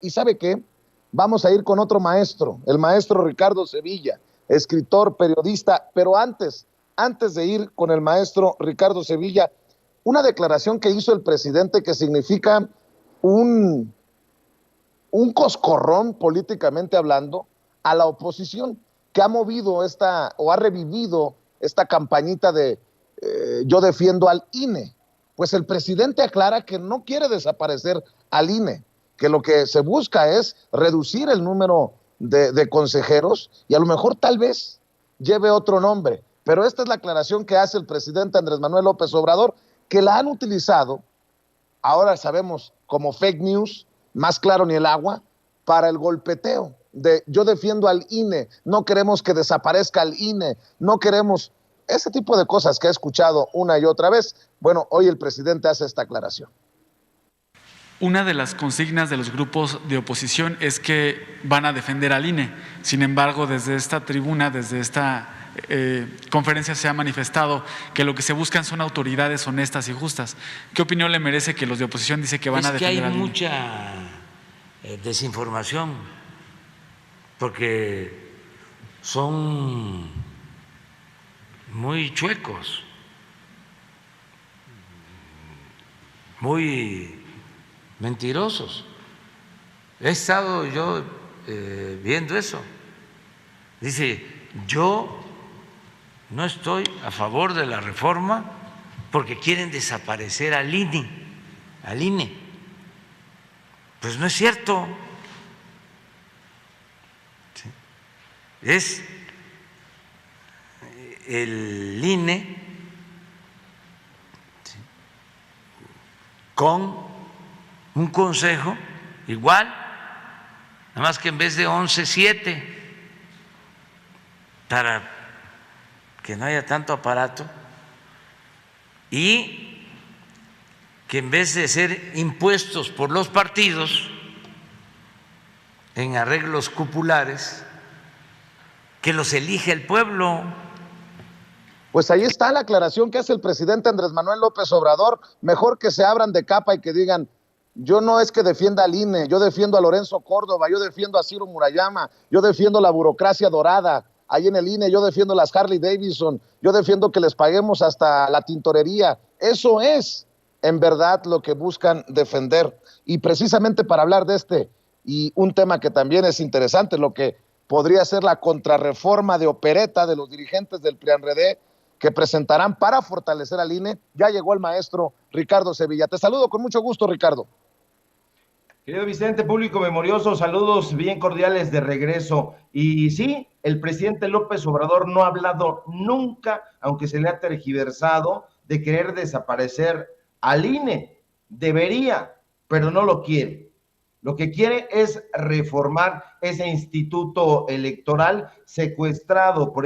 ¿Y sabe qué? Vamos a ir con otro maestro, el maestro Ricardo Sevilla, escritor, periodista, pero antes de ir con el maestro Ricardo Sevilla, una declaración que hizo el presidente que significa un, un coscorrón políticamente hablando a la oposición, que ha movido o ha revivido esta campañita de yo defiendo al INE. Pues el presidente aclara que no quiere desaparecer al INE, que lo que se busca es reducir el número de consejeros y a lo mejor tal vez lleve otro nombre. Pero esta es la aclaración que hace el presidente Andrés Manuel López Obrador, que la han utilizado, ahora sabemos, como fake news, más claro ni el agua, para el golpeteo de yo defiendo al INE, no queremos que desaparezca el INE, no queremos ese tipo de cosas que he escuchado una y otra vez. Bueno, hoy el presidente hace esta aclaración. Una de las consignas de los grupos de oposición es que van a defender al INE. Sin embargo, desde esta tribuna, desde esta conferencia se ha manifestado que lo que se buscan son autoridades honestas y justas. ¿Qué opinión le merece que los de oposición dicen que van a defender al INE? Es que hay mucha desinformación, porque son muy chuecos, muy mentirosos. He estado yo viendo eso. Dice, yo no estoy a favor de la reforma porque quieren desaparecer al INE. Pues no es cierto. ¿Sí? Es el INE, ¿sí?, con un consejo igual, nada más que en vez de 11, 7, para que no haya tanto aparato, y que en vez de ser impuestos por los partidos en arreglos cupulares, que los elige el pueblo. Pues ahí está la aclaración que hace el presidente Andrés Manuel López Obrador. Mejor que se abran de capa y que digan, yo no es que defienda al INE, yo defiendo a Lorenzo Córdoba, yo defiendo a Ciro Murayama, yo defiendo la burocracia dorada ahí en el INE, yo defiendo las Harley Davidson, yo defiendo que les paguemos hasta la tintorería. Eso es en verdad lo que buscan defender. Y precisamente para hablar de este y un tema que también es interesante, lo que podría ser la contrarreforma de opereta de los dirigentes del PRI-ANREDE que presentarán para fortalecer al INE, ya llegó el maestro Ricardo Sevilla. Te saludo con mucho gusto, Ricardo. Querido Vicente, público memorioso, saludos bien cordiales de regreso. Y sí, el presidente López Obrador no ha hablado nunca, aunque se le ha tergiversado, de querer desaparecer al INE. Debería, pero no lo quiere. Lo que quiere es reformar ese instituto electoral secuestrado por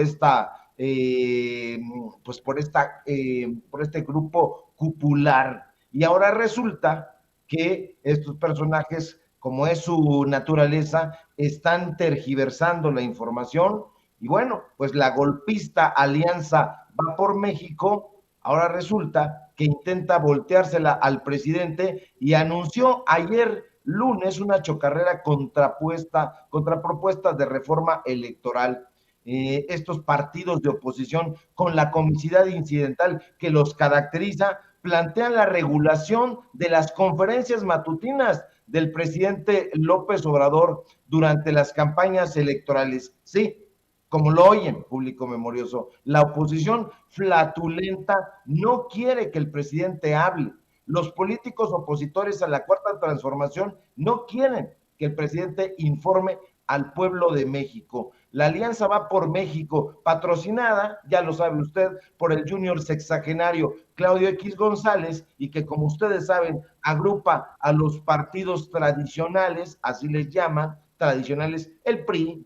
por este grupo cupular. Y ahora resulta que estos personajes, como es su naturaleza, están tergiversando la información y bueno, pues la golpista Alianza Va por México ahora resulta que intenta volteársela al presidente y anunció ayer lunes una chocarrera contra propuestas de reforma electoral. Estos partidos de oposición con la comicidad incidental que los caracteriza plantean la regulación de las conferencias matutinas del presidente López Obrador durante las campañas electorales. Sí, como lo oyen, público memorioso, la oposición flatulenta no quiere que el presidente hable. Los políticos opositores a la Cuarta Transformación no quieren que el presidente informe al pueblo de México. La Alianza Va por México, patrocinada, ya lo sabe usted, por el junior sexagenario Claudio X González, y que, como ustedes saben, agrupa a los partidos tradicionales, así les llaman, tradicionales, el PRI,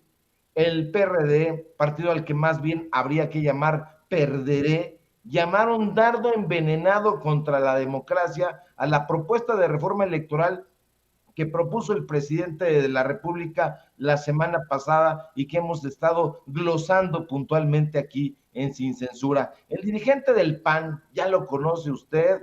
el PRD, partido al que más bien habría que llamar Perderé, llamaron dardo envenenado contra la democracia a la propuesta de reforma electoral que propuso el presidente de la República la semana pasada y que hemos estado glosando puntualmente aquí en Sin Censura. El dirigente del PAN, ya lo conoce usted,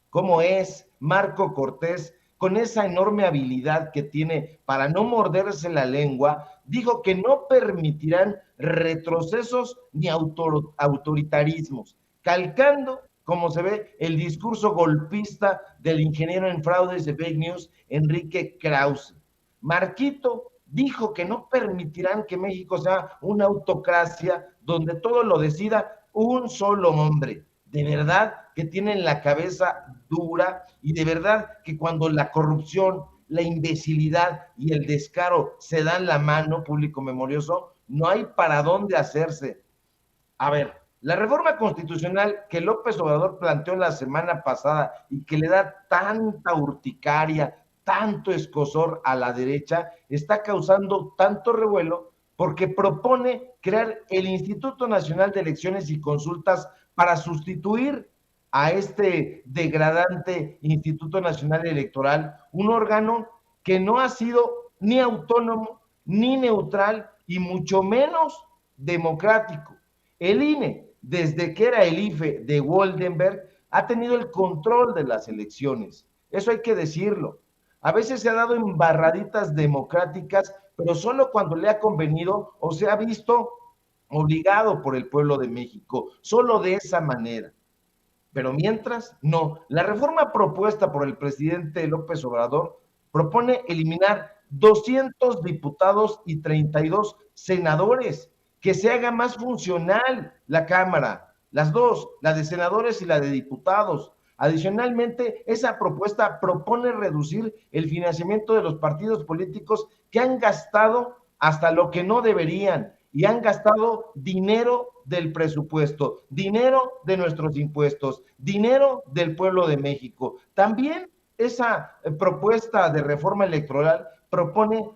¿cómo es? Marco Cortés, con esa enorme habilidad que tiene para no morderse la lengua, dijo que no permitirán retrocesos ni autoritarismos, calcando, como se ve, el discurso golpista del ingeniero en fraudes de fake news, Enrique Krause. Marquito dijo que no permitirán que México sea una autocracia donde todo lo decida un solo hombre. De verdad que tienen la cabeza dura y de verdad que cuando la corrupción, la imbecilidad y el descaro se dan la mano, público memorioso, no hay para dónde hacerse. A ver, la reforma constitucional que López Obrador planteó la semana pasada y que le da tanta urticaria, tanto escozor a la derecha, está causando tanto revuelo porque propone crear el Instituto Nacional de Elecciones y Consultas para sustituir a este degradante Instituto Nacional Electoral, un órgano que no ha sido ni autónomo, ni neutral, y mucho menos democrático. El INE, desde que era el IFE de Woldenberg, ha tenido el control de las elecciones. Eso hay que decirlo. A veces se ha dado embarraditas democráticas, pero solo cuando le ha convenido o se ha visto obligado por el pueblo de México, solo de esa manera. Pero mientras, no. La reforma propuesta por el presidente López Obrador propone eliminar 200 diputados y 32 senadores, que se haga más funcional la Cámara, las dos, la de senadores y la de diputados. Adicionalmente, esa propuesta propone reducir el financiamiento de los partidos políticos que han gastado hasta lo que no deberían y han gastado dinero del presupuesto, dinero de nuestros impuestos, dinero del pueblo de México. También esa propuesta de reforma electoral propone,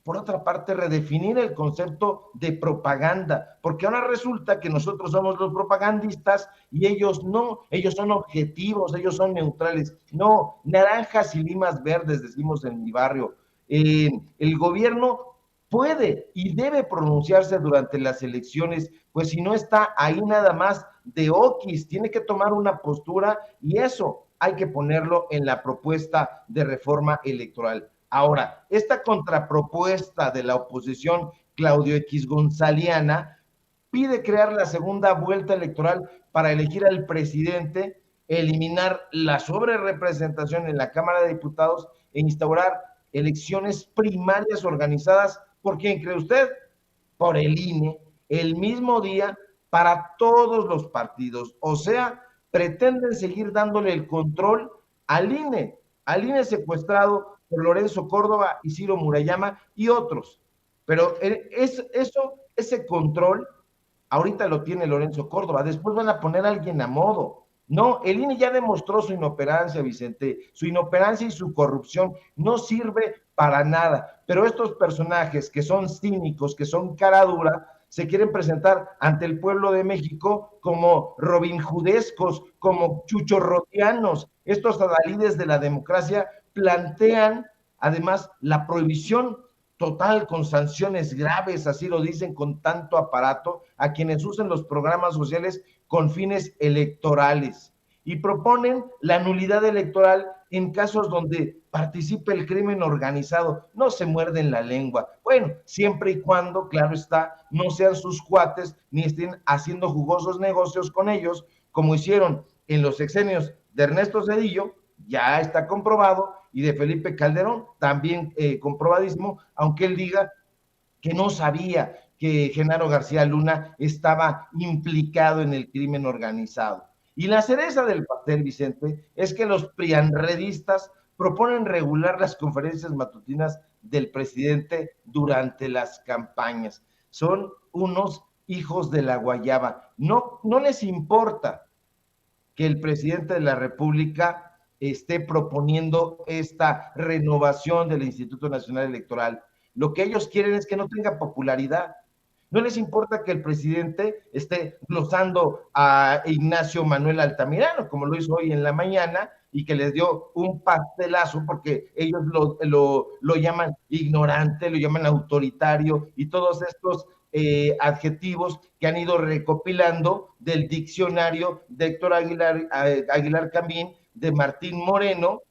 por otra parte, redefinir el concepto de propaganda, porque ahora resulta que nosotros somos los propagandistas y ellos no, ellos son objetivos, ellos son neutrales. No, naranjas y limas verdes, decimos en mi barrio. El gobierno puede y debe pronunciarse durante las elecciones, pues si no está ahí nada más de oquis, tiene que tomar una postura y eso hay que ponerlo en la propuesta de reforma electoral. Ahora, esta contrapropuesta de la oposición Claudio X Gonzaliana pide crear la segunda vuelta electoral para elegir al presidente, eliminar la sobrerepresentación en la Cámara de Diputados e instaurar elecciones primarias organizadas. ¿Por quién cree usted? Por el INE, el mismo día para todos los partidos. O sea, pretenden seguir dándole el control al INE secuestrado por Lorenzo Córdoba y Ciro Murayama y otros. Pero ese control ahorita lo tiene Lorenzo Córdoba, después van a poner a alguien a modo. No, el INE ya demostró su inoperancia, Vicente, su inoperancia y su corrupción no sirve para nada, pero estos personajes que son cínicos, que son cara dura, se quieren presentar ante el pueblo de México como robinjudescos, como chuchorrotianos. Estos adalides de la democracia plantean además la prohibición total con sanciones graves, así lo dicen con tanto aparato, a quienes usen los programas sociales con fines electorales y proponen la nulidad electoral en casos donde participe el crimen organizado. No se muerden la lengua. Bueno, siempre y cuando, claro está, no sean sus cuates ni estén haciendo jugosos negocios con ellos, como hicieron en los sexenios de Ernesto Zedillo, ya está comprobado, y de Felipe Calderón, también comprobadísimo, aunque él diga que no sabía que Genaro García Luna estaba implicado en el crimen organizado. Y la cereza del pastel, Vicente, es que los prianredistas proponen regular las conferencias matutinas del presidente durante las campañas. Son unos hijos de la guayaba. No les importa que el presidente de la República esté proponiendo esta renovación del Instituto Nacional Electoral. Lo que ellos quieren es que no tenga popularidad. No les importa que el presidente esté glosando a Ignacio Manuel Altamirano, como lo hizo hoy en la mañana, y que les dio un pastelazo porque ellos lo llaman ignorante, lo llaman autoritario y todos estos adjetivos que han ido recopilando del diccionario de Héctor Aguilar Camín, de Martín Moreno,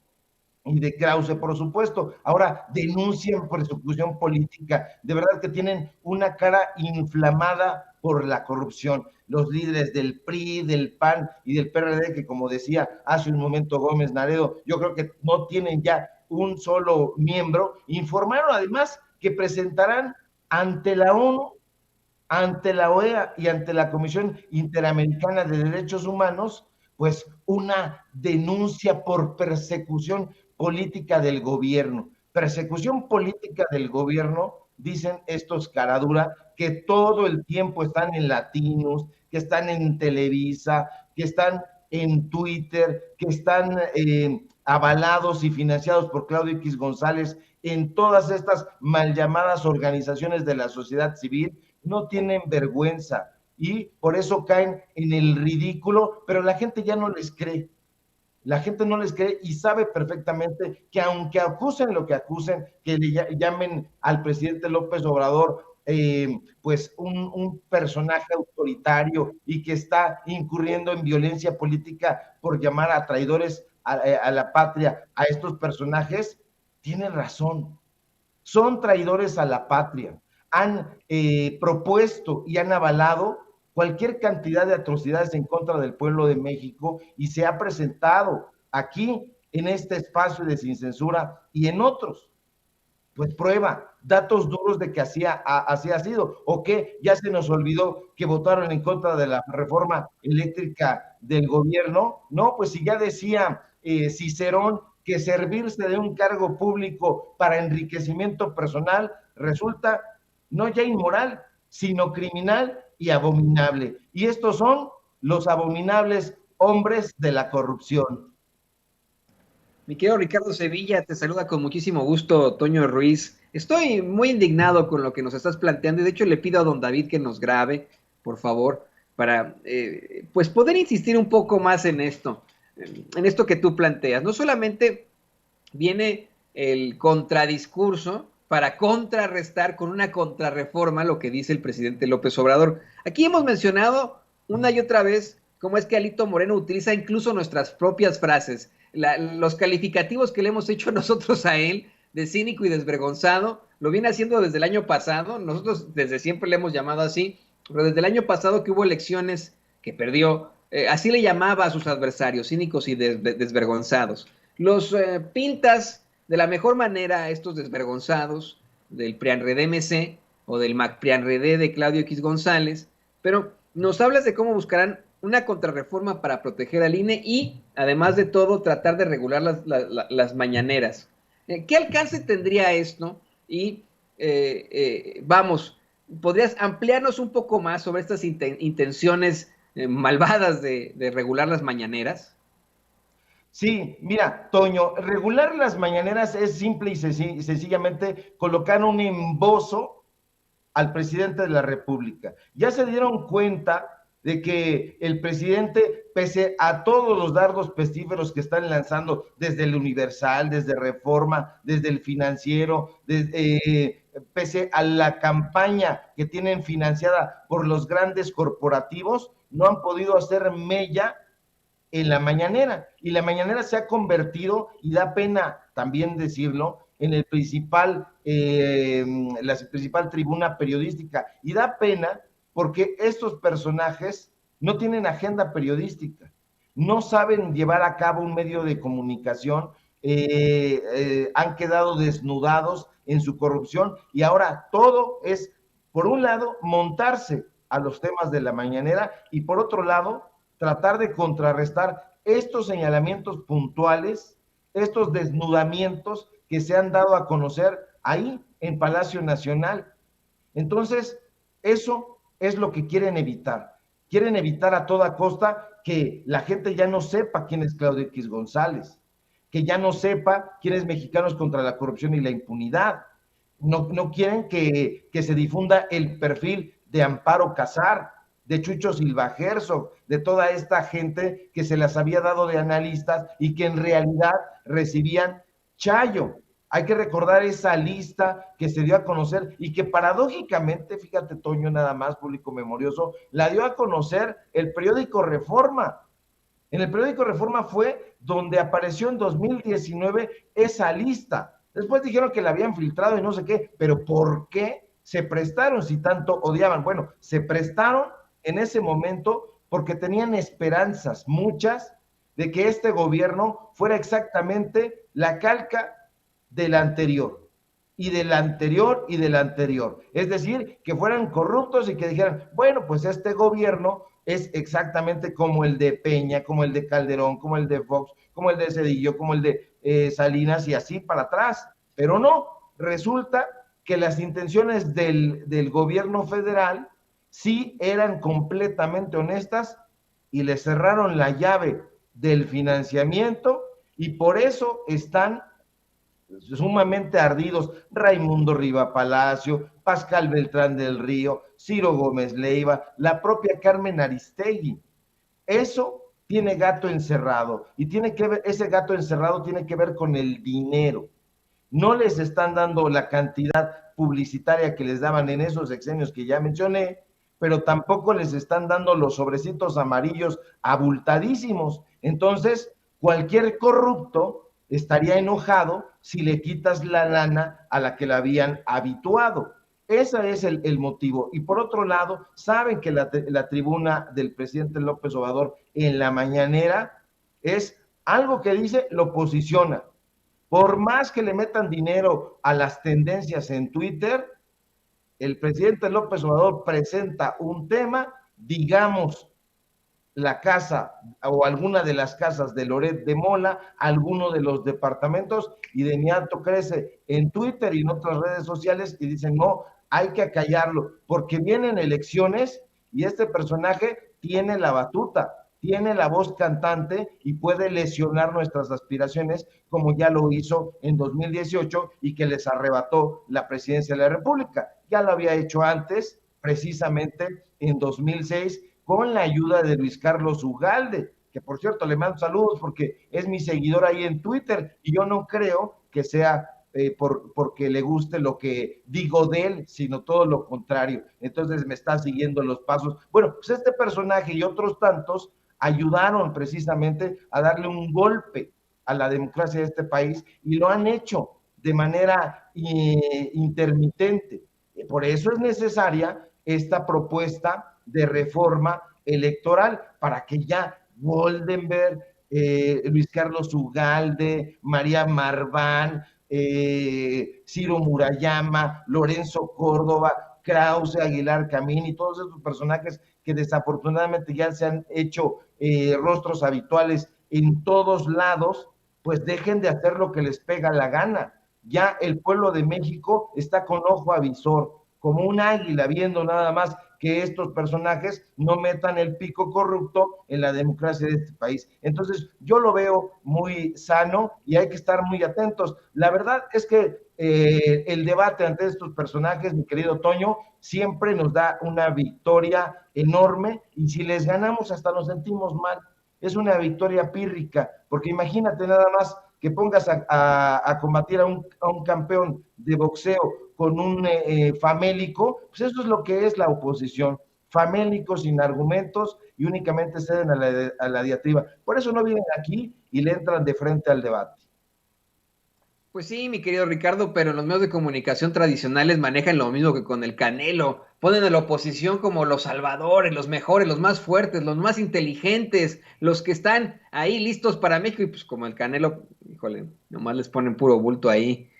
y de Krause, por supuesto. Ahora denuncian persecución política. De verdad que tienen una cara inflamada por la corrupción. Los líderes del PRI, del PAN y del PRD, que como decía hace un momento Gómez Naredo, yo creo que no tienen ya un solo miembro, informaron además que presentarán ante la ONU, ante la OEA y ante la Comisión Interamericana de Derechos Humanos, pues una denuncia por persecución política del gobierno. Persecución política del gobierno, dicen estos caradura, que todo el tiempo están en Latinos, que están en Televisa, que están en Twitter, que están avalados y financiados por Claudio X González en todas estas mal llamadas organizaciones de la sociedad civil. No tienen vergüenza y por eso caen en el ridículo, pero la gente ya no les cree. La gente no les cree y sabe perfectamente que aunque acusen lo que acusen, que le llamen al presidente López Obrador pues un personaje autoritario y que está incurriendo en violencia política por llamar a traidores a la patria a estos personajes, tiene razón. Son traidores a la patria. Han propuesto y han avalado cualquier cantidad de atrocidades en contra del pueblo de México y se ha presentado aquí en este espacio de Sin Censura y en otros. Pues prueba, datos duros de que así ha sido, o que ya se nos olvidó que votaron en contra de la reforma eléctrica del gobierno. No, pues si ya decía Cicerón que servirse de un cargo público para enriquecimiento personal resulta no ya inmoral, sino criminal y abominable. Y estos son los abominables hombres de la corrupción. Mi querido Ricardo Sevilla, te saluda con muchísimo gusto Toño Ruiz. Estoy muy indignado con lo que nos estás planteando y de hecho le pido a don David que nos grabe, por favor, para pues poder insistir un poco más en esto que tú planteas. No solamente viene el contradiscurso para contrarrestar con una contrarreforma lo que dice el presidente López Obrador. Aquí hemos mencionado una y otra vez cómo es que Alito Moreno utiliza incluso nuestras propias frases, los calificativos que le hemos hecho nosotros a él, de cínico y desvergonzado, lo viene haciendo desde el año pasado, nosotros desde siempre le hemos llamado así, pero desde el año pasado que hubo elecciones que perdió, así le llamaba a sus adversarios, cínicos y desvergonzados. Los pintas de la mejor manera a estos desvergonzados del PRIANRED-MC o del MACPRIANRED de Claudio X González, pero nos hablas de cómo buscarán una contrarreforma para proteger al INE y, además de todo, tratar de regular las mañaneras. ¿Qué alcance tendría esto? Y, vamos, ¿podrías ampliarnos un poco más sobre estas intenciones malvadas de regular las mañaneras? Sí, mira, Toño, regular las mañaneras es simple y sencillamente colocar un embozo al presidente de la República. Ya se dieron cuenta de que el presidente, pese a todos los dardos pestíferos que están lanzando desde el Universal, desde Reforma, desde el Financiero, pese a la campaña que tienen financiada por los grandes corporativos, no han podido hacer mella en la mañanera. Y la mañanera se ha convertido, y da pena también decirlo, en la principal tribuna periodística. Y da pena porque estos personajes no tienen agenda periodística, no saben llevar a cabo un medio de comunicación, han quedado desnudados en su corrupción y ahora todo es, por un lado, montarse a los temas de la mañanera y por otro lado, tratar de contrarrestar estos señalamientos puntuales, estos desnudamientos que se han dado a conocer ahí en Palacio Nacional. Entonces, eso es lo que quieren evitar. Quieren evitar a toda costa que la gente ya no sepa quién es Claudio X González, que ya no sepa quién es Mexicanos contra la Corrupción y la Impunidad. No quieren que se difunda el perfil de Amparo Casar, de Chucho Silva Herzog, de toda esta gente que se las había dado de analistas y que en realidad recibían chayo. Hay que recordar esa lista que se dio a conocer y que paradójicamente, fíjate Toño, nada más, público memorioso, la dio a conocer el periódico Reforma. En el periódico Reforma fue donde apareció en 2019 esa lista. Después dijeron que la habían filtrado y no sé qué, pero ¿por qué se prestaron si tanto odiaban? Bueno, se prestaron en ese momento porque tenían esperanzas, muchas, de que este gobierno fuera exactamente la calca del anterior, y del anterior, y del anterior. Es decir, que fueran corruptos y que dijeran, bueno, pues este gobierno es exactamente como el de Peña, como el de Calderón, como el de Fox, como el de Zedillo, como el de Salinas y así para atrás. Pero no, resulta que las intenciones del gobierno federal sí eran completamente honestas y le cerraron la llave del financiamiento y por eso están sumamente ardidos Raimundo Riva Palacio, Pascal Beltrán del Río, Ciro Gómez Leiva, la propia Carmen Aristegui. Eso tiene gato encerrado y tiene que ver, ese gato encerrado tiene que ver con el dinero. No les están dando la cantidad publicitaria que les daban en esos sexenios que ya mencioné, pero tampoco les están dando los sobrecitos amarillos abultadísimos. Entonces, cualquier corrupto estaría enojado si le quitas la lana a la que la habían habituado. Ese es el motivo. Y por otro lado, saben que la tribuna del presidente López Obrador en la mañanera es algo que dice, lo posiciona. Por más que le metan dinero a las tendencias en Twitter, el presidente López Obrador presenta un tema, digamos, la casa o alguna de las casas de Loret de Mola, alguno de los departamentos, y de inmediato crece en Twitter y en otras redes sociales y dicen, no, hay que acallarlo, porque vienen elecciones y este personaje tiene la batuta, tiene la voz cantante y puede lesionar nuestras aspiraciones, como ya lo hizo en 2018 y que les arrebató la presidencia de la República. Ya lo había hecho antes, precisamente en 2006, con la ayuda de Luis Carlos Ugalde, que por cierto le mando saludos porque es mi seguidor ahí en Twitter y yo no creo que sea porque le guste lo que digo de él, sino todo lo contrario. Entonces me está siguiendo los pasos. Bueno, pues este personaje y otros tantos ayudaron precisamente a darle un golpe a la democracia de este país y lo han hecho de manera intermitente. Por eso es necesaria esta propuesta de reforma electoral para que ya Goldenberg, Luis Carlos Ugalde, María Marván, Ciro Murayama, Lorenzo Córdoba, Krause, Aguilar Camín y todos esos personajes que desafortunadamente ya se han hecho rostros habituales en todos lados, pues dejen de hacer lo que les pega la gana. Ya el pueblo de México está con ojo avisor, como un águila, viendo nada más que estos personajes no metan el pico corrupto en la democracia de este país. Entonces, yo lo veo muy sano y hay que estar muy atentos. La verdad es que el debate ante estos personajes, mi querido Toño, siempre nos da una victoria enorme y si les ganamos hasta nos sentimos mal. Es una victoria pírrica, porque imagínate nada más que pongas a combatir a un campeón de boxeo con un famélico, pues eso es lo que es la oposición, famélicos sin argumentos y únicamente ceden a la diatriba. Por eso no vienen aquí y le entran de frente al debate. Pues sí, mi querido Ricardo, pero los medios de comunicación tradicionales manejan lo mismo que con el Canelo. Ponen a la oposición como los salvadores, los mejores, los más fuertes, los más inteligentes, los que están ahí listos para México. Y pues como el Canelo, híjole, nomás les ponen puro bulto ahí.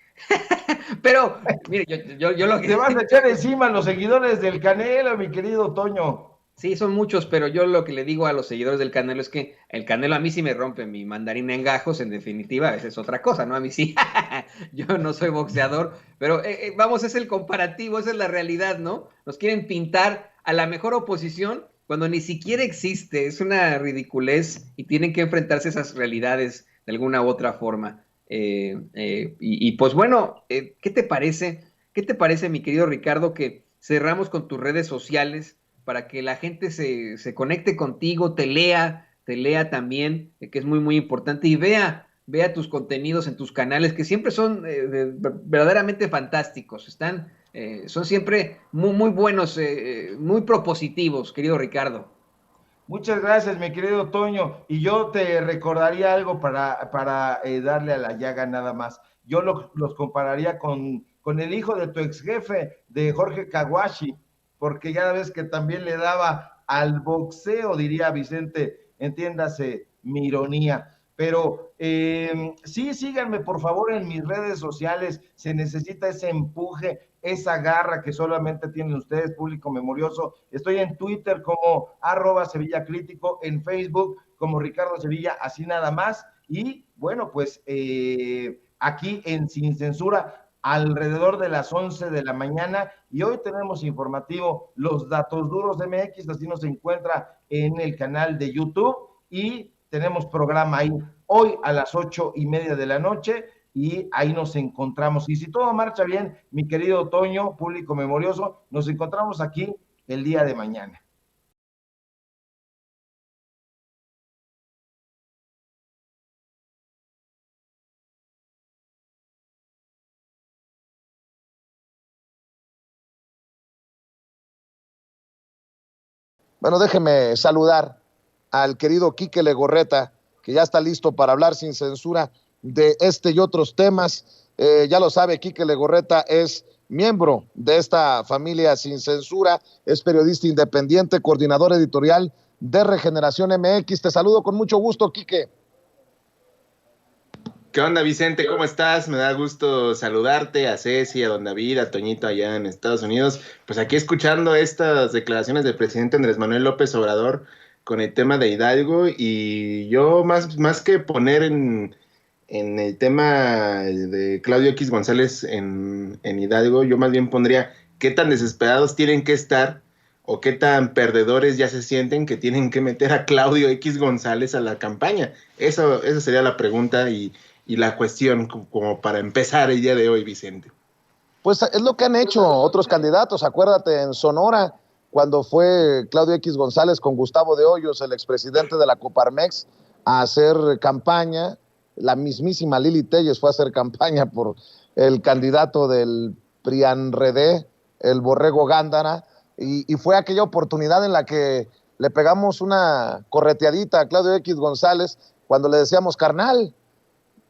Pero, mire, yo lo que... Te vas a echar encima a los seguidores del Canelo, mi querido Toño. Sí, son muchos, pero yo lo que le digo a los seguidores del Canelo es que el Canelo a mí sí me rompe mi mandarina en gajos, en definitiva, esa es otra cosa, ¿no? A mí sí, yo no soy boxeador, pero vamos, es el comparativo, esa es la realidad, ¿no? Nos quieren pintar a la mejor oposición cuando ni siquiera existe, es una ridiculez y tienen que enfrentarse a esas realidades de alguna u otra forma. Pues bueno, ¿qué te parece? ¿Qué te parece, mi querido Ricardo, que cerramos con tus redes sociales para que la gente se conecte contigo, te lea también, que es muy, muy importante, y vea tus contenidos en tus canales, que siempre son verdaderamente fantásticos, son siempre muy, muy buenos, muy propositivos, querido Ricardo. Muchas gracias, mi querido Toño. Y yo te recordaría algo para darle a la llaga nada más. Yo los compararía con el hijo de tu ex jefe, de Jorge Kawashi, porque ya ves que también le daba al boxeo, diría Vicente, entiéndase mi ironía. Pero sí, síganme por favor en mis redes sociales. Se necesita ese empuje, esa garra que solamente tienen ustedes, público memorioso. Estoy en Twitter como @Sevilla Crítico, en Facebook como Ricardo Sevilla, así nada más. Y bueno, pues aquí en Sin Censura, alrededor de las 11 de la mañana. Y hoy tenemos informativo Los Datos Duros de MX, así nos encuentra en el canal de YouTube. Y tenemos programa ahí hoy a las 8:30 de la noche y ahí nos encontramos. Y si todo marcha bien, mi querido Toño, público memorioso, nos encontramos aquí el día de mañana. Bueno, déjeme saludar al querido Quique Legorreta, que ya está listo para hablar sin censura de este y otros temas. Ya lo sabe, Quique Legorreta es miembro de esta familia Sin Censura, es periodista independiente, coordinador editorial de Regeneración MX. Te saludo con mucho gusto, Quique. ¿Qué onda, Vicente? ¿Cómo estás? Me da gusto saludarte, a Ceci, a don David, a Toñito allá en Estados Unidos. Pues aquí escuchando estas declaraciones del presidente Andrés Manuel López Obrador con el tema de Hidalgo, y yo más que poner en el tema de Claudio X González en Hidalgo, yo más bien pondría qué tan desesperados tienen que estar o qué tan perdedores ya se sienten que tienen que meter a Claudio X González a la campaña. Esa sería la pregunta y la cuestión como para empezar el día de hoy, Vicente. Pues es lo que han hecho otros candidatos. Acuérdate, en Sonora, cuando fue Claudio X González con Gustavo de Hoyos, el expresidente de la Coparmex, a hacer campaña, la mismísima Lili Telles fue a hacer campaña por el candidato del PRIAN-RD, el Borrego Gándara, y fue aquella oportunidad en la que le pegamos una correteadita a Claudio X González cuando le decíamos, carnal,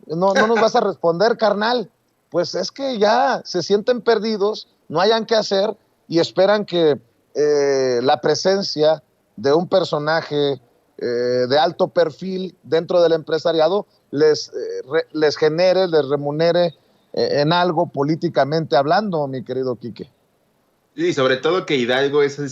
no nos vas a responder, carnal. Pues es que ya se sienten perdidos, no hayan qué hacer y esperan que la presencia de un personaje de alto perfil dentro del empresariado les genere, les remunere en algo políticamente hablando, mi querido Quique. Y sobre todo que Hidalgo es el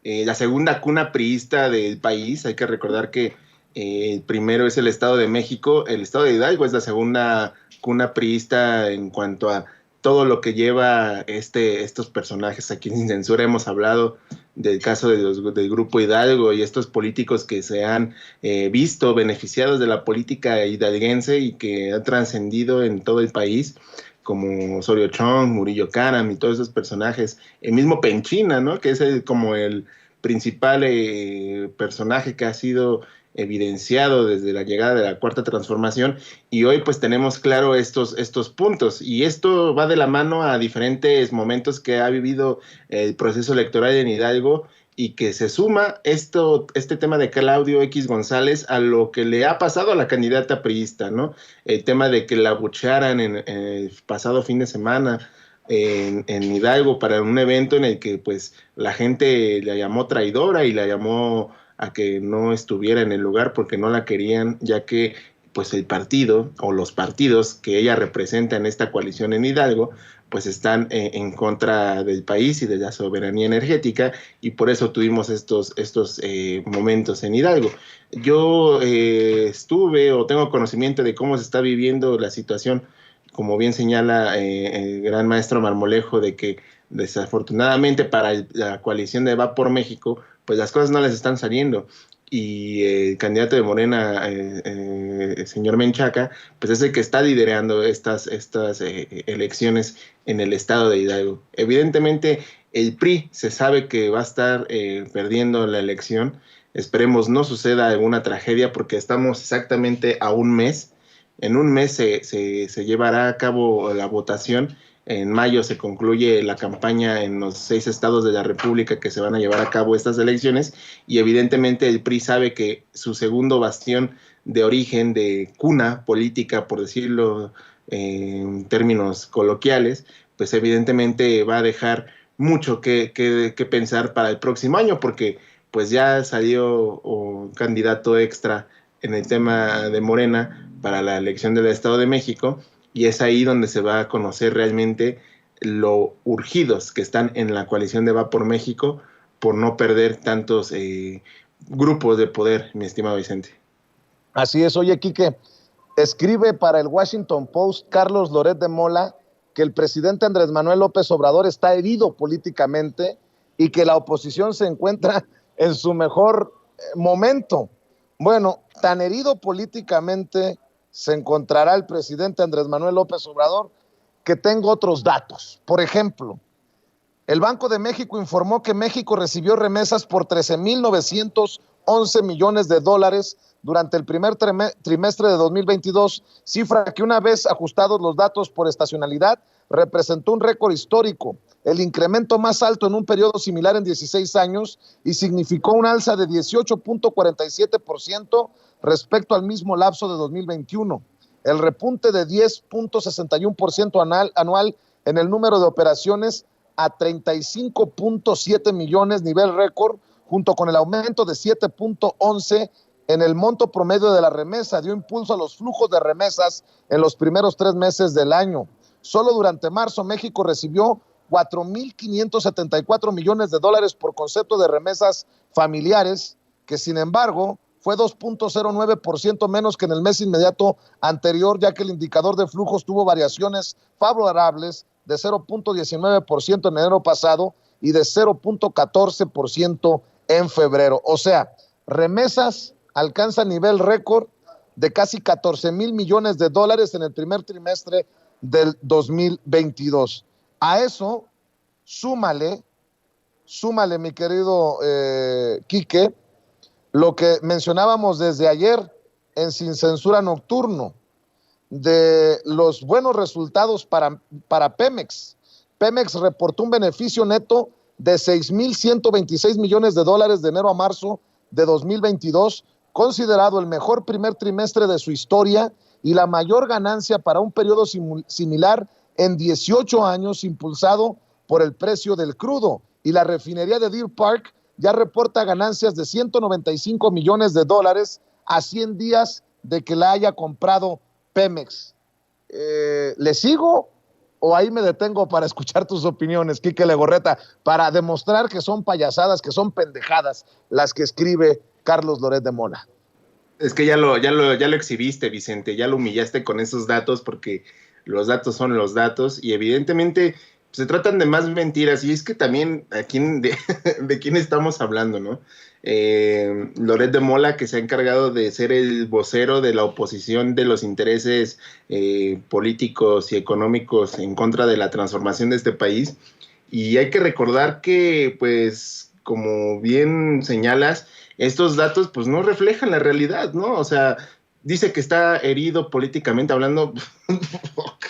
la segunda cuna priista del país. Hay que recordar que el primero es el Estado de México, el Estado de Hidalgo es la segunda cuna priista en cuanto a todo lo que lleva estos personajes. Aquí Sin Censura hemos hablado del caso del Grupo Hidalgo y estos políticos que se han visto beneficiados de la política hidalguense y que han trascendido en todo el país, como Osorio Chong, Murillo Karam y todos esos personajes. El mismo Penchina, ¿no? Que es como el principal personaje que ha sido evidenciado desde la llegada de la Cuarta Transformación, y hoy pues tenemos claro estos puntos, y esto va de la mano a diferentes momentos que ha vivido el proceso electoral en Hidalgo, y que se suma este tema de Claudio X González a lo que le ha pasado a la candidata priista, ¿no? El tema de que la abuchearan en el pasado fin de semana en Hidalgo para un evento en el que pues la gente la llamó traidora y la llamó a que no estuviera en el lugar porque no la querían, ya que pues el partido o los partidos que ella representa en esta coalición en Hidalgo pues están en contra del país y de la soberanía energética, y por eso tuvimos estos momentos en Hidalgo. Yo estuve o tengo conocimiento de cómo se está viviendo la situación, como bien señala el gran maestro Marmolejo, de que desafortunadamente para la coalición de Va por México, pues las cosas no les están saliendo, y el candidato de Morena, el señor Menchaca, pues es el que está liderando estas elecciones en el estado de Hidalgo. Evidentemente el PRI se sabe que va a estar perdiendo la elección. Esperemos no suceda alguna tragedia porque estamos exactamente a un mes. En un mes se llevará a cabo la votación En mayo se concluye la campaña en los 6 estados de la República que se van a llevar a cabo estas elecciones, y evidentemente el PRI sabe que su segundo bastión de origen, de cuna política, por decirlo en términos coloquiales, pues evidentemente va a dejar mucho que pensar para el próximo año, porque pues ya salió un candidato extra en el tema de Morena para la elección del Estado de México, y es ahí donde se va a conocer realmente lo urgidos que están en la coalición de Va por México por no perder tantos grupos de poder, mi estimado Vicente. Así es. Oye, Quique, escribe para el Washington Post Carlos Loret de Mola que el presidente Andrés Manuel López Obrador está herido políticamente y que la oposición se encuentra en su mejor momento. Bueno, tan herido políticamente se encontrará el presidente Andrés Manuel López Obrador que tengo otros datos. Por ejemplo, el Banco de México informó que México recibió remesas por 13,911 millones de dólares durante el primer trimestre de 2022, cifra que, una vez ajustados los datos por estacionalidad, representó un récord histórico, el incremento más alto en un periodo similar en 16 años, y significó un alza de 18.47% respecto al mismo lapso de 2021. El repunte de 10.61% anual en el número de operaciones a 35.7 millones, nivel récord, junto con el aumento de 7.11 en el monto promedio de la remesa, dio impulso a los flujos de remesas en los primeros 3 meses del año. Solo durante marzo, México recibió 4.574 millones de dólares por concepto de remesas familiares, que sin embargo fue 2.09% menos que en el mes inmediato anterior, ya que el indicador de flujos tuvo variaciones favorables de 0.19% en enero pasado y de 0.14% en febrero. O sea, remesas alcanza nivel récord de casi 14,000 millones de dólares en el primer trimestre del 2022. A eso, súmale, mi querido Quique, lo que mencionábamos desde ayer en Sin Censura Nocturno, de los buenos resultados para Pemex. Pemex reportó un beneficio neto de 6,126 millones de dólares de enero a marzo de 2022, considerado el mejor primer trimestre de su historia y la mayor ganancia para un periodo similar en 18 años, impulsado por el precio del crudo. Y la refinería de Deer Park ya reporta ganancias de 195 millones de dólares a 100 días de que la haya comprado Pemex. ¿Le sigo o ahí me detengo para escuchar tus opiniones, Quique Legorreta, para demostrar que son payasadas, que son pendejadas las que escribe Carlos Loret de Mola? Es que ya lo exhibiste, Vicente, ya lo humillaste con esos datos, porque los datos son los datos y evidentemente se tratan de más mentiras. Y es que también de quién estamos hablando, ¿no? Loret de Mola, que se ha encargado de ser el vocero de la oposición de los intereses políticos y económicos en contra de la transformación de este país. Y hay que recordar que, pues, como bien señalas, estos datos pues no reflejan la realidad, ¿no? O sea, dice que está herido políticamente hablando. Ok,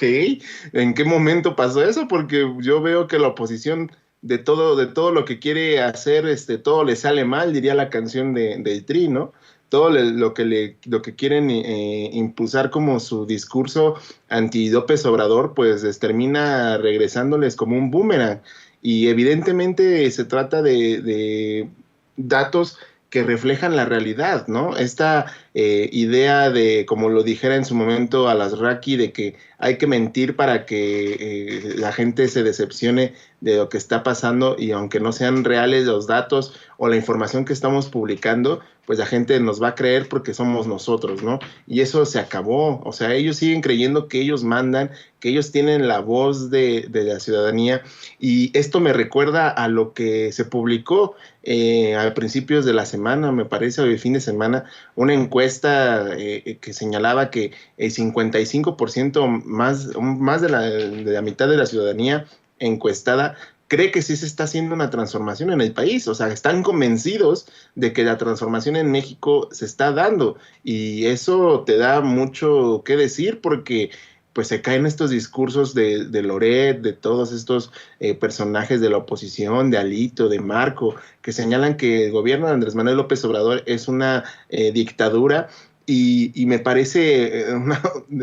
¿en qué momento pasó eso? Porque yo veo que la oposición de todo lo que quiere hacer, todo le sale mal, diría la canción del Tri, ¿no? Todo lo que quieren impulsar como su discurso anti-López Obrador, pues termina regresándoles como un boomerang. Y evidentemente se trata de datos que reflejan la realidad, ¿no? Esta idea de, como lo dijera en su momento Alasraqui, de que hay que mentir para que la gente se decepcione de lo que está pasando, y aunque no sean reales los datos o la información que estamos publicando, pues la gente nos va a creer porque somos nosotros, ¿no? Y eso se acabó. O sea, ellos siguen creyendo que ellos mandan, que ellos tienen la voz de la ciudadanía, y esto me recuerda a lo que se publicó a principios de la semana, me parece, o el fin de semana, una encuesta que señalaba que el 55% más de la mitad de la ciudadanía encuestada cree que sí se está haciendo una transformación en el país. O sea, están convencidos de que la transformación en México se está dando, y eso te da mucho que decir, porque pues se caen estos discursos de Loret, de todos estos personajes de la oposición, de Alito, de Marco, que señalan que el gobierno de Andrés Manuel López Obrador es una dictadura, y me parece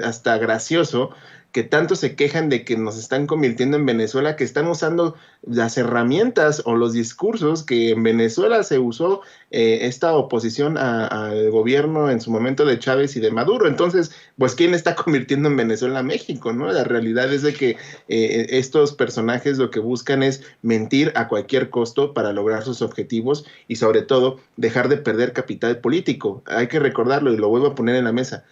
hasta gracioso que tanto se quejan de que nos están convirtiendo en Venezuela, que están usando las herramientas o los discursos que en Venezuela se usó esta oposición al gobierno en su momento de Chávez y de Maduro. Entonces, pues, ¿quién está convirtiendo en Venezuela a México, no? La realidad es de que estos personajes lo que buscan es mentir a cualquier costo para lograr sus objetivos y, sobre todo, dejar de perder capital político. Hay que recordarlo, y lo vuelvo a poner en la mesa.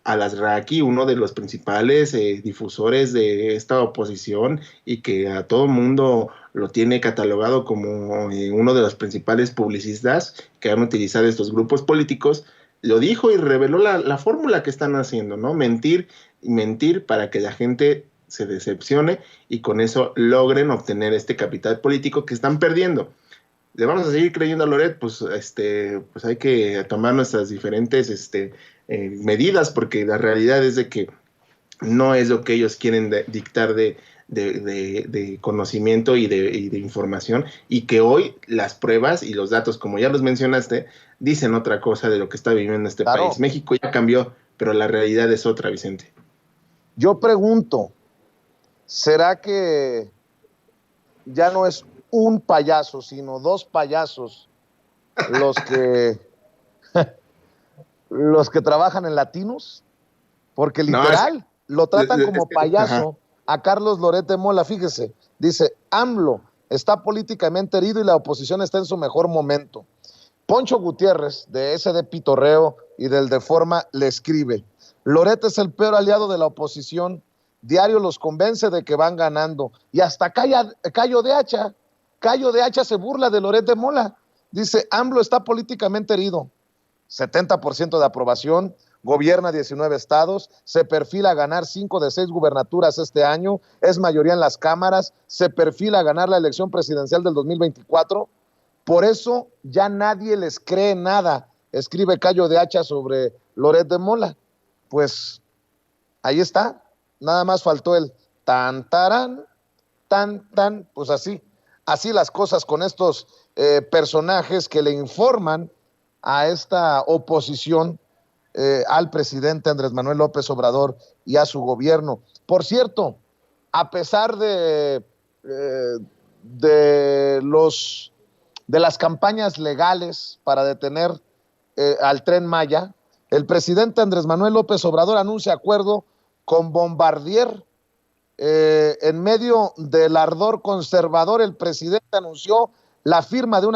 Al-Azraqui, uno de los principales difusores de esta oposición, y que a todo mundo lo tiene catalogado como uno de los principales publicistas que han utilizado estos grupos políticos, lo dijo y reveló la fórmula que están haciendo, ¿no? Mentir y mentir para que la gente se decepcione y con eso logren obtener este capital político que están perdiendo. ¿Le vamos a seguir creyendo a Loret? Pues hay que tomar nuestras diferentes medidas, porque la realidad es de que no es lo que ellos quieren dictar de conocimiento y de información, y que hoy las pruebas y los datos, como ya los mencionaste, dicen otra cosa de lo que está viviendo este país. México ya cambió, pero la realidad es otra, Vicente. Yo pregunto, ¿será que ya no es un payaso, sino dos payasos los que trabajan en Latinos? Porque literal lo tratan como payaso a Carlos Loret de Mola. Fíjese, dice: AMLO está políticamente herido y la oposición está en su mejor momento. Poncho Gutiérrez, de ese de Pitorreo y del de Forma, le escribe: Loret es el peor aliado de la oposición, diario los convence de que van ganando, y hasta Cayo de Hacha se burla de Loret de Mola. Dice: AMLO está políticamente herido, 70% de aprobación, gobierna 19 estados, se perfila a ganar 5 de 6 gubernaturas este año, es mayoría en las cámaras, se perfila a ganar la elección presidencial del 2024, por eso ya nadie les cree nada, escribe Cayo de Hacha sobre Loret de Mola. Pues ahí está, nada más faltó el tan, tarán, tan, pues así las cosas con estos personajes que le informan a esta oposición, al presidente Andrés Manuel López Obrador y a su gobierno. Por cierto, a pesar de las campañas legales para detener al Tren Maya, el presidente Andrés Manuel López Obrador anuncia acuerdo con Bombardier. En medio del ardor conservador, el presidente anunció la firma de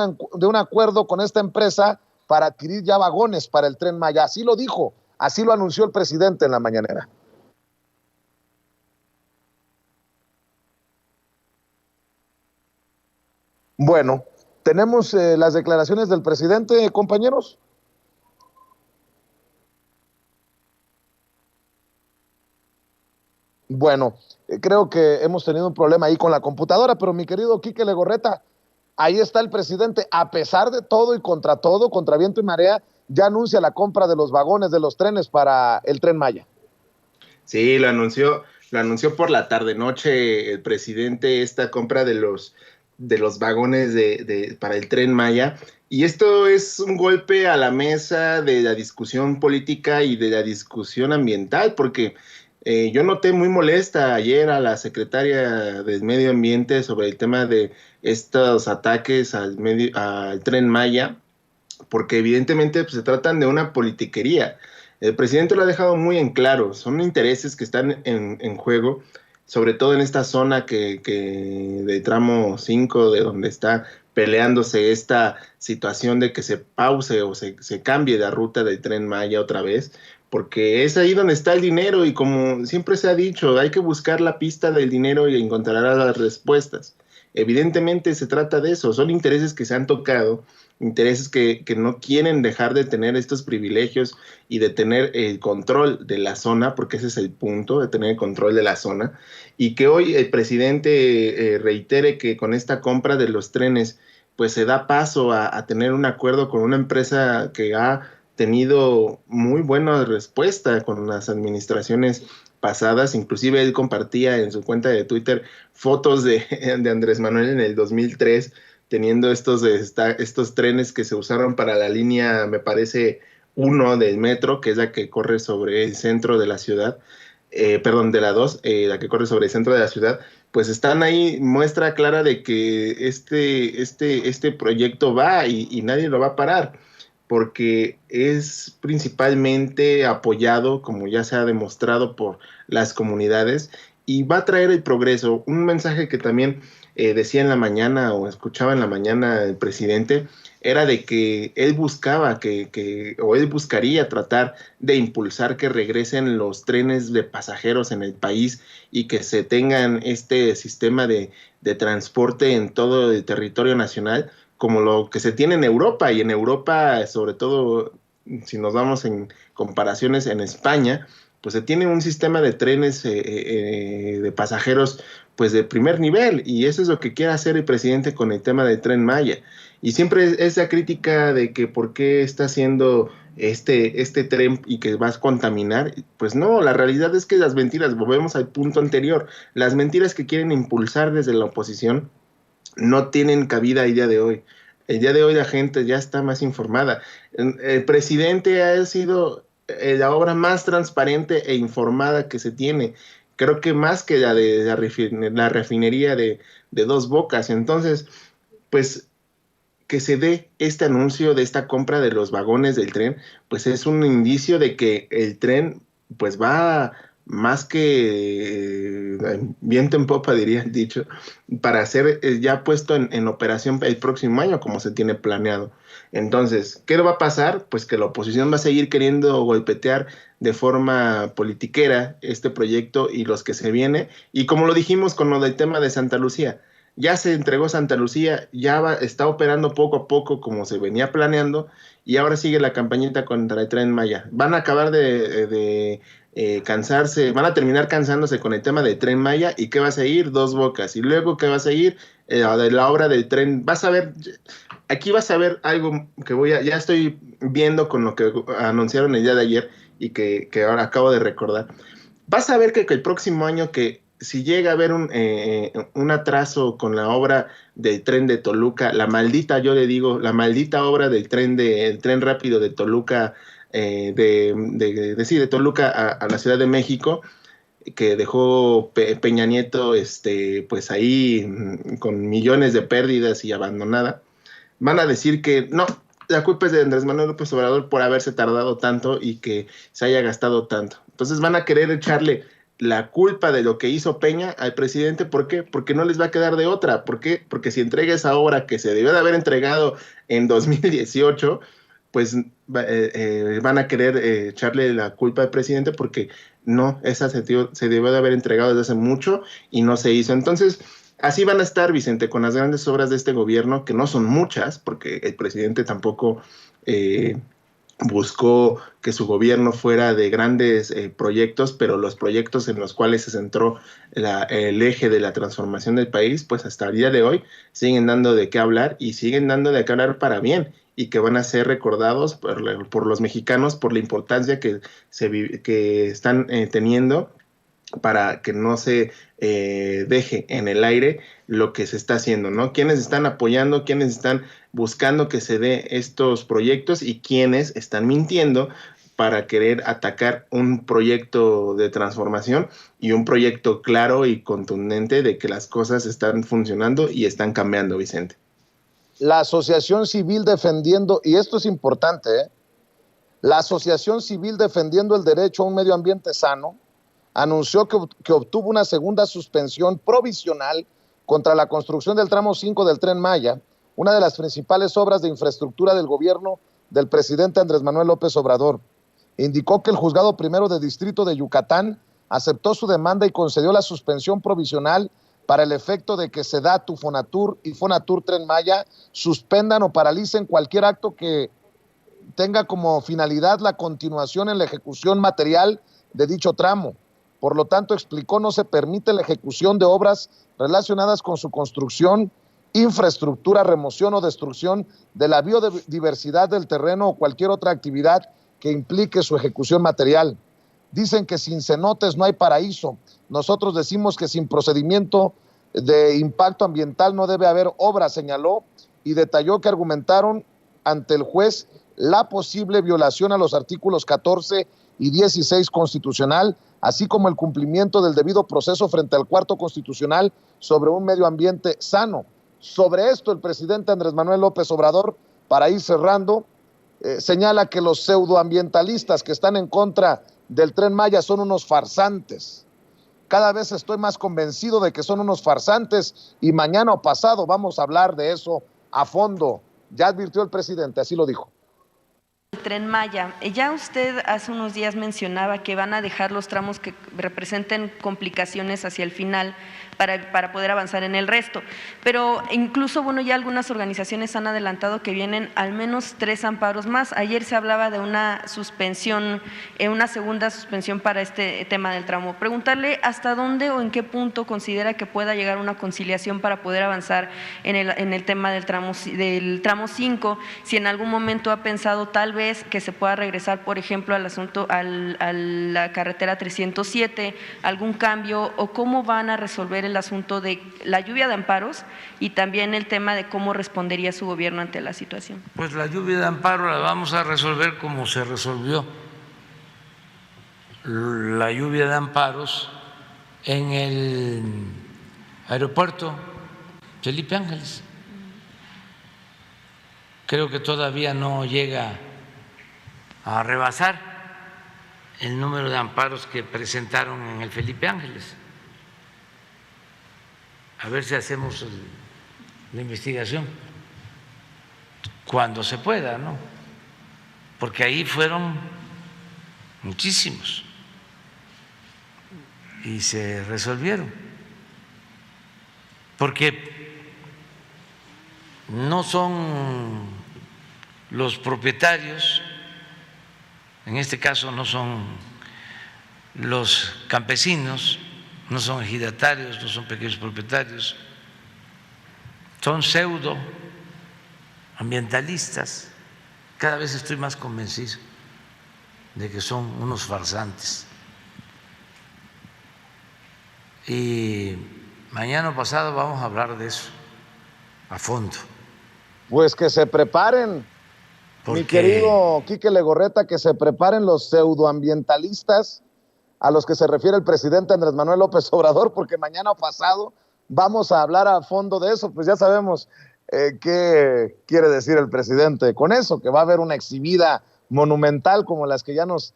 un acuerdo con esta empresa para adquirir ya vagones para el Tren Maya. Así lo dijo, así lo anunció el presidente en la mañanera. Bueno, tenemos las declaraciones del presidente, compañeros. Bueno, creo que hemos tenido un problema ahí con la computadora, pero mi querido Quique Legorreta, ahí está el presidente, a pesar de todo y contra todo, contra viento y marea, ya anuncia la compra de los vagones de los trenes para el Tren Maya. Sí, lo anunció por la tarde-noche el presidente, esta compra de los vagones para el Tren Maya. Y esto es un golpe a la mesa de la discusión política y de la discusión ambiental, porque yo noté muy molesta ayer a la secretaria del Medio Ambiente sobre el tema de estos ataques al Tren Maya, porque evidentemente pues, se tratan de una politiquería. El presidente lo ha dejado muy en claro, son intereses que están en juego, sobre todo en esta zona de tramo 5, de donde está peleándose esta situación de que se pause o se cambie la ruta del Tren Maya otra vez, porque es ahí donde está el dinero, y como siempre se ha dicho, hay que buscar la pista del dinero y encontrar las respuestas. Evidentemente se trata de eso, son intereses que se han tocado, intereses que no quieren dejar de tener estos privilegios y de tener el control de la zona, porque ese es el punto, de tener el control de la zona, y que hoy el presidente reitere que con esta compra de los trenes, pues se da paso a tener un acuerdo con una empresa que ha tenido muy buena respuesta con las administraciones pasadas. Inclusive él compartía en su cuenta de Twitter fotos de Andrés Manuel en el 2003 teniendo estos trenes que se usaron para la línea, me parece, 1 del metro, que es la que corre sobre el centro de la ciudad, de la 2, la que corre sobre el centro de la ciudad. Pues están ahí, muestra clara de que este proyecto va y nadie lo va a parar, porque es principalmente apoyado, como ya se ha demostrado, por las comunidades, y va a traer el progreso. Un mensaje que también decía en la mañana, o escuchaba en la mañana el presidente, era de que él buscaba o él buscaría tratar de impulsar que regresen los trenes de pasajeros en el país y que se tengan este sistema de transporte en todo el territorio nacional, como lo que se tiene en Europa. Y en Europa, sobre todo, si nos vamos en comparaciones en España, pues se tiene un sistema de trenes de pasajeros pues de primer nivel, y eso es lo que quiere hacer el presidente con el tema del Tren Maya. Y siempre esa crítica de que por qué está haciendo este tren y que vas a contaminar, pues no, la realidad es que las mentiras, volvemos al punto anterior, las mentiras que quieren impulsar desde la oposición no tienen cabida el día de hoy. El día de hoy la gente ya está más informada. El presidente ha sido la obra más transparente e informada que se tiene, creo que más que la de la refinería de Dos Bocas. Entonces, pues que se dé este anuncio de esta compra de los vagones del tren, pues es un indicio de que el tren pues va más que viento en popa, diría el dicho, para ser ya puesto en operación el próximo año, como se tiene planeado. Entonces, ¿qué va a pasar? Pues que la oposición va a seguir queriendo golpetear de forma politiquera este proyecto y los que se viene, y como lo dijimos con lo del tema de Santa Lucía, ya se entregó Santa Lucía, está operando poco a poco como se venía planeando, y ahora sigue la campañita contra el Tren Maya. Van a acabar de cansarse, van a terminar cansándose con el tema del Tren Maya. ¿Y qué va a seguir? Dos Bocas. Y luego, ¿qué va a seguir? De la obra del tren. Vas a ver, aquí vas a ver algo que ya estoy viendo con lo que anunciaron el día de ayer y que ahora acabo de recordar. Vas a ver que el próximo año, que si llega a haber un atraso con la obra del tren de Toluca, la maldita obra del tren rápido de Toluca, de Toluca a la Ciudad de México, que dejó Peña Nieto pues ahí con millones de pérdidas y abandonada, van a decir que no, la culpa es de Andrés Manuel López Obrador por haberse tardado tanto y que se haya gastado tanto. Entonces van a querer echarle la culpa de lo que hizo Peña al presidente. ¿Por qué? Porque no les va a quedar de otra. ¿Por qué? Porque si entrega esa obra que se debió de haber entregado en 2018, pues van a querer echarle la culpa al presidente, porque no, esa se debió de haber entregado desde hace mucho y no se hizo. Entonces, así van a estar, Vicente, con las grandes obras de este gobierno, que no son muchas, porque el presidente tampoco buscó que su gobierno fuera de grandes proyectos, pero los proyectos en los cuales se centró el eje de la transformación del país, pues hasta el día de hoy siguen dando de qué hablar, y siguen dando de qué hablar para bien, y que van a ser recordados por los mexicanos por la importancia que están teniendo, para que no se deje en el aire lo que se está haciendo, ¿no? Quiénes están apoyando, quiénes están buscando que se dé estos proyectos, y quiénes están mintiendo para querer atacar un proyecto de transformación y un proyecto claro y contundente de que las cosas están funcionando y están cambiando, Vicente. La Asociación Civil Defendiendo, y esto es importante, la Asociación Civil Defendiendo el Derecho a un Medio Ambiente Sano anunció que obtuvo una segunda suspensión provisional contra la construcción del tramo 5 del Tren Maya, una de las principales obras de infraestructura del gobierno del presidente Andrés Manuel López Obrador. Indicó que el Juzgado Primero de Distrito de Yucatán aceptó su demanda y concedió la suspensión provisional para el efecto de que SEDATU, Fonatur y Fonatur Tren Maya suspendan o paralicen cualquier acto que tenga como finalidad la continuación en la ejecución material de dicho tramo. Por lo tanto, explicó, no se permite la ejecución de obras relacionadas con su construcción, infraestructura, remoción o destrucción de la biodiversidad del terreno o cualquier otra actividad que implique su ejecución material. Dicen que sin cenotes no hay paraíso. Nosotros decimos que sin procedimiento de impacto ambiental no debe haber obra, señaló, y detalló que argumentaron ante el juez la posible violación a los artículos 14 y 16 constitucional, así como el cumplimiento del debido proceso frente al cuarto constitucional sobre un medio ambiente sano. Sobre esto, el presidente Andrés Manuel López Obrador, para ir cerrando, señala que los pseudoambientalistas que están en contra del Tren Maya son unos farsantes. Cada vez estoy más convencido de que son unos farsantes y mañana o pasado vamos a hablar de eso a fondo. Ya advirtió el presidente, así lo dijo. El Tren Maya, ya usted hace unos días mencionaba que van a dejar los tramos que representen complicaciones hacia el final para poder avanzar en el resto, pero incluso, bueno, ya algunas organizaciones han adelantado que vienen al menos 3 amparos más. Ayer se hablaba de una suspensión, una segunda suspensión para este tema del tramo. Preguntarle hasta dónde o en qué punto considera que pueda llegar una conciliación para poder avanzar en el tema del tramo 5, si en algún momento ha pensado tal vez que se pueda regresar, por ejemplo, al asunto, a la carretera 307, algún cambio, o cómo van a resolver el asunto de la lluvia de amparos y también el tema de cómo respondería su gobierno ante la situación. Pues la lluvia de amparo la vamos a resolver como se resolvió la lluvia de amparos en el aeropuerto Felipe Ángeles. Creo que todavía no llega a rebasar el número de amparos que presentaron en el Felipe Ángeles. A ver si hacemos la investigación cuando se pueda, ¿no? Porque ahí fueron muchísimos y se resolvieron. Porque no son los propietarios, en este caso no son los campesinos, no son ejidatarios, no son pequeños propietarios, son pseudoambientalistas. Cada vez estoy más convencido de que son unos farsantes. Y mañana o pasado vamos a hablar de eso a fondo. Pues que se preparen, mi querido Quique Legorreta, que se preparen los pseudoambientalistas a los que se refiere el presidente Andrés Manuel López Obrador, porque mañana o pasado vamos a hablar a fondo de eso. Pues ya sabemos qué quiere decir el presidente con eso, que va a haber una exhibida monumental como las que ya nos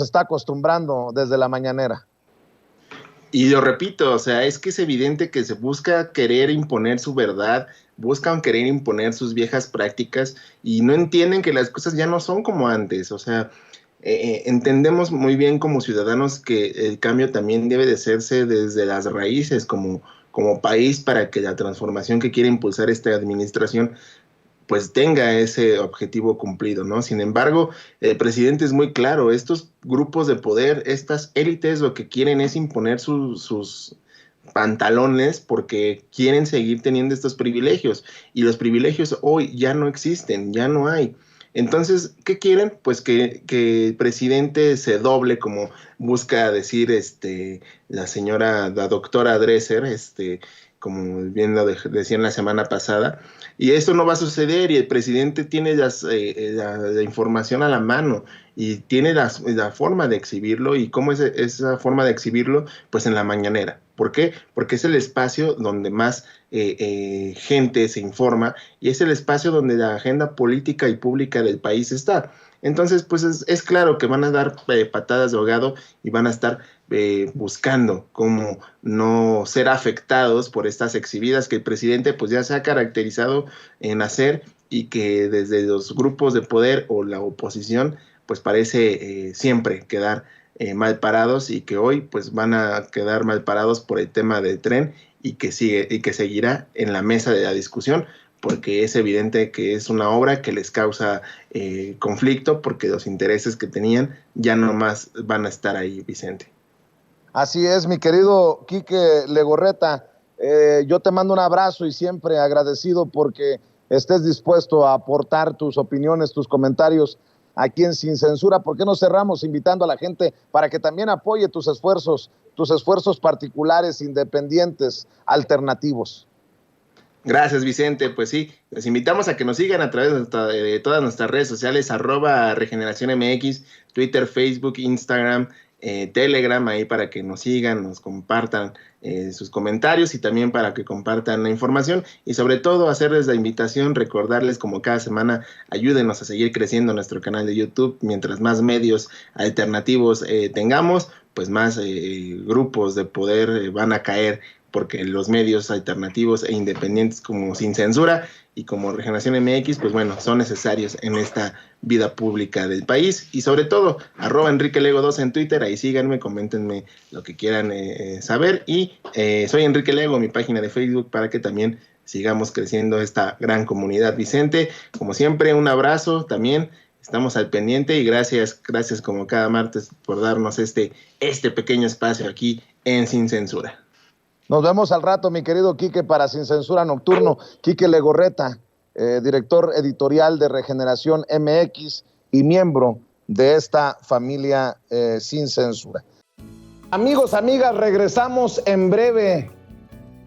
está acostumbrando desde la mañanera. Y lo repito, o sea, es que es evidente que se busca querer imponer su verdad, buscan querer imponer sus viejas prácticas y no entienden que las cosas ya no son como antes. O sea, entendemos muy bien como ciudadanos que el cambio también debe de hacerse desde las raíces como país para que la transformación que quiere impulsar esta administración pues tenga ese objetivo cumplido, ¿no? Sin embargo, el presidente es muy claro, estos grupos de poder, estas élites lo que quieren es imponer sus pantalones porque quieren seguir teniendo estos privilegios y los privilegios hoy ya no existen, ya no hay. Entonces, ¿qué quieren? Pues que el presidente se doble, como busca decir la doctora Dresser, como bien lo decían la semana pasada, y esto no va a suceder y el presidente tiene la información a la mano y tiene la forma de exhibirlo. ¿Y cómo es esa forma de exhibirlo? Pues en la mañanera. ¿Por qué? Porque es el espacio donde más gente se informa y es el espacio donde la agenda política y pública del país está. Entonces, pues es claro que van a dar patadas de ahogado y van a estar buscando cómo no ser afectados por estas exhibidas que el presidente pues ya se ha caracterizado en hacer y que desde los grupos de poder o la oposición pues parece siempre quedar mal parados y que hoy pues van a quedar mal parados por el tema del tren y que seguirá en la mesa de la discusión, porque es evidente que es una obra que les causa conflicto, porque los intereses que tenían ya no más van a estar ahí, Vicente. Así es, mi querido Quique Legorreta, yo te mando un abrazo y siempre agradecido porque estés dispuesto a aportar tus opiniones, tus comentarios aquí en Sin Censura. ¿Por qué no cerramos invitando a la gente para que también apoye tus esfuerzos particulares, independientes, alternativos? Gracias, Vicente. Pues sí, les invitamos a que nos sigan a través de todas nuestras redes sociales, @RegeneraciónMX, Twitter, Facebook, Instagram, Telegram, ahí para que nos sigan, nos compartan sus comentarios y también para que compartan la información y sobre todo hacerles la invitación, recordarles como cada semana, ayúdenos a seguir creciendo nuestro canal de YouTube. Mientras más medios alternativos tengamos, pues más grupos de poder van a caer, porque los medios alternativos e independientes como Sin Censura y como Regeneración MX, pues bueno, son necesarios en esta vida pública del país. Y sobre todo, @EnriqueLego2 en Twitter, ahí síganme, coméntenme lo que quieran saber. Y soy Enrique Lego, mi página de Facebook, para que también sigamos creciendo esta gran comunidad. Vicente, como siempre, un abrazo también. Estamos al pendiente y gracias como cada martes por darnos este pequeño espacio aquí en Sin Censura. Nos vemos al rato, mi querido Quique, para Sin Censura Nocturno. Quique Legorreta, director editorial de Regeneración MX y miembro de esta familia Sin Censura. Amigos, amigas, regresamos en breve,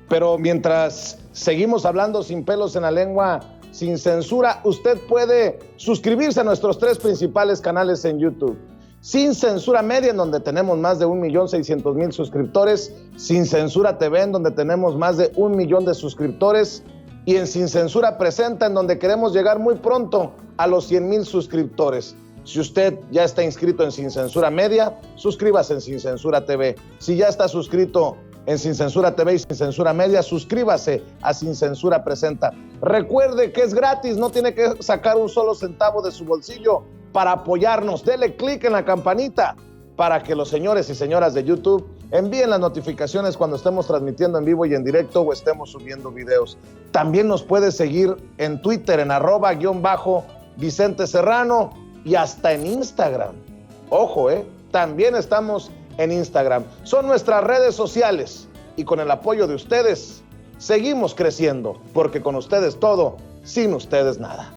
pero mientras seguimos hablando sin pelos en la lengua, sin censura, usted puede suscribirse a nuestros 3 principales canales en YouTube. Sin Censura Media, en donde tenemos más de 1,600,000 suscriptores, Sin Censura TV, en donde tenemos más de 1 millón de suscriptores, y en Sin Censura Presenta, en donde queremos llegar muy pronto a los 100,000 suscriptores. Si usted ya está inscrito en Sin Censura Media, suscríbase en Sin Censura TV. Si ya está suscrito en Sin Censura TV y Sin Censura Media, suscríbase a Sin Censura Presenta. Recuerde que es gratis, no tiene que sacar un solo centavo de su bolsillo para apoyarnos. Dele clic en la campanita para que los señores y señoras de YouTube envíen las notificaciones cuando estemos transmitiendo en vivo y en directo o estemos subiendo videos. También nos puede seguir en Twitter en @Vicente Serrano y hasta en Instagram. Ojo, también estamos en Instagram. Son nuestras redes sociales y con el apoyo de ustedes seguimos creciendo, porque con ustedes todo, sin ustedes nada.